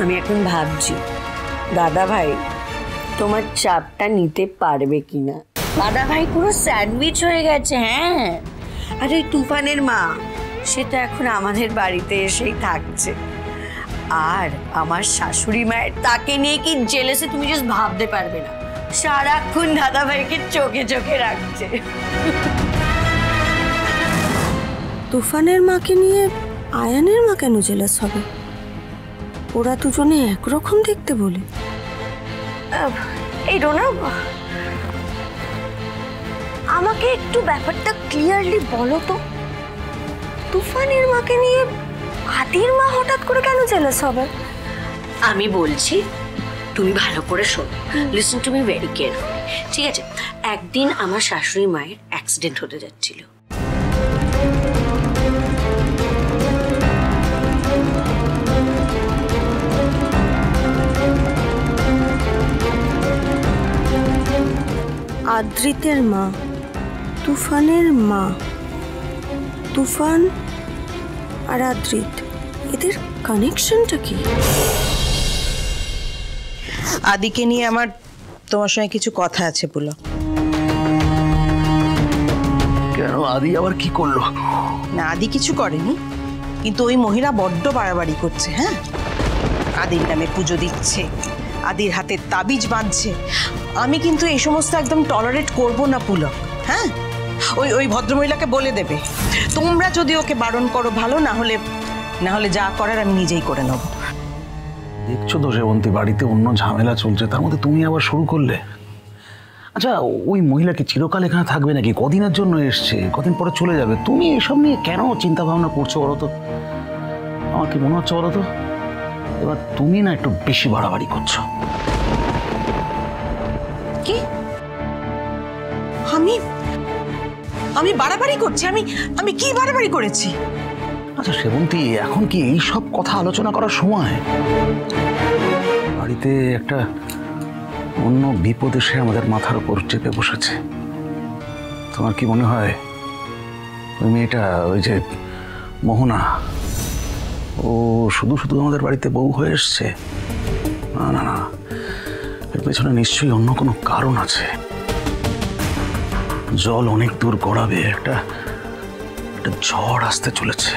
আমি এখন ভাবছি দাদা ভাই তোমার চাপটা নিতে পারবে কিনা। দাদা ভাই পুরো স্যান্ডউইচ হয়ে গেছে। হ্যাঁ, আর ওই তুফানের মা সে তো এখন আমাদের বাড়িতে এসেই থাকছে। আর আমার শাশুড়ি মায়ের তাকে নিয়ে কি জেলেসে তুমি জাস্ট ভাবতে পারবে না। সারাক্ষণ দাদা ভাইকে চোখে চোখে রাখছে। তুফানের মাকে নিয়ে আয়ানের মা কেন জেলাস হবে? ওরা দুজনে একরকম দেখতে বলে। এই রোনা, আমাকে একটু ব্যাপারটা ক্লিয়ারলি বলো তো, তুফানের মাকে নিয়ে আদির মা হঠাৎ করে কেন জেলাস হবে? আমি বলছি, তুমি ভালো করে শোনো, listen to me very carefully, ঠিক আছে? একদিন আমার শাশুড়ি মায়ের অ্যাক্সিডেন্ট হতে যাচ্ছিল। আদ্রিতের মা, তুফানের মা, তুফান আর আদ্রিত, এদের কানেকশনটা কি? আদিকে নিয়ে আমার তোমার সঙ্গে কিছু কথা আছে বলো। কেন, আদি আবার কি করলো? না, আদি কিছু করেনি, কিন্তু ওই মহিলা বড্ড বাড়াবাড়ি করছে। হ্যাঁ, আদির নামে পুজো দিচ্ছে, আদির হাতে তাবিজ বাঁধছে। আমি কিন্তু এই সমস্ত একদম টলারেট করব না পুলক। হ্যাঁ, ওই ভদ্রমহিলাকে বলে দেবে, তোমরা যদি ওকে বারণ করো ভালো, না হলে যা করার আমি নিজেই করে নেব। দেখছো তো সেবন্তী, বাড়িতে অন্য ঝামেলা চলছে, তার মধ্যে তুমি আবার শুরু করলে। আচ্ছা, ওই মহিলা কি চিরকাল এখানে থাকবে নাকি? কদিনের জন্য এসছে, কদিন পরে চলে যাবে। তুমি এসব নিয়ে কেন চিন্তা ভাবনা করছো বলো তো? আমার কি মনে হচ্ছে বলো তো, এবার তুমি না একটু বেশি বাড়াবাড়ি করছো। কি? আমি বাড়াবাড়ি করছি? আমি কি বাড়াবাড়ি করেছি? আচ্ছা সেবন্তী, এখন কি এই সব কথা আলোচনা করার সময়? বাড়িতে একটা অন্য বিপদ এসে আমাদের মাথার উপর চেপে বসেছে। তোমার কি মনে হয় ওই মেয়েটা, ওই যে মোহনা, ও শুধু শুধু আমাদের বাড়িতে বউ হয়ে এসছে? না না না, এর পেছনে নিশ্চয়ই অন্য কোনো কারণ আছে। জল অনেক দূর গড়াবে, একটা ঝড় আসতে চলেছে।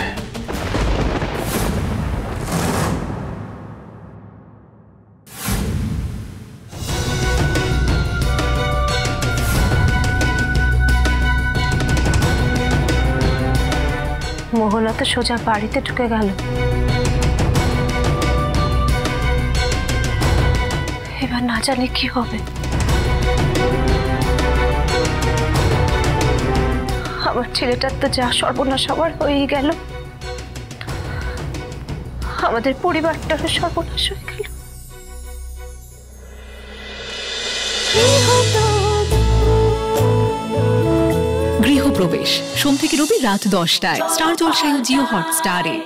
মোহনা তো সোজা বাড়িতে ঢুকে গেল। এবার না জানি কি হবে। আমার ছেলেটার তো যা সর্বনাশ হওয়ার হয়েই গেল, আমাদের পরিবারটারও সর্বনাশ হয়ে গেল। গৃহপ্রবেশ সোম থেকে রবি রাত 10টায় স্টার জলসায় ও জিও হটস্টারে।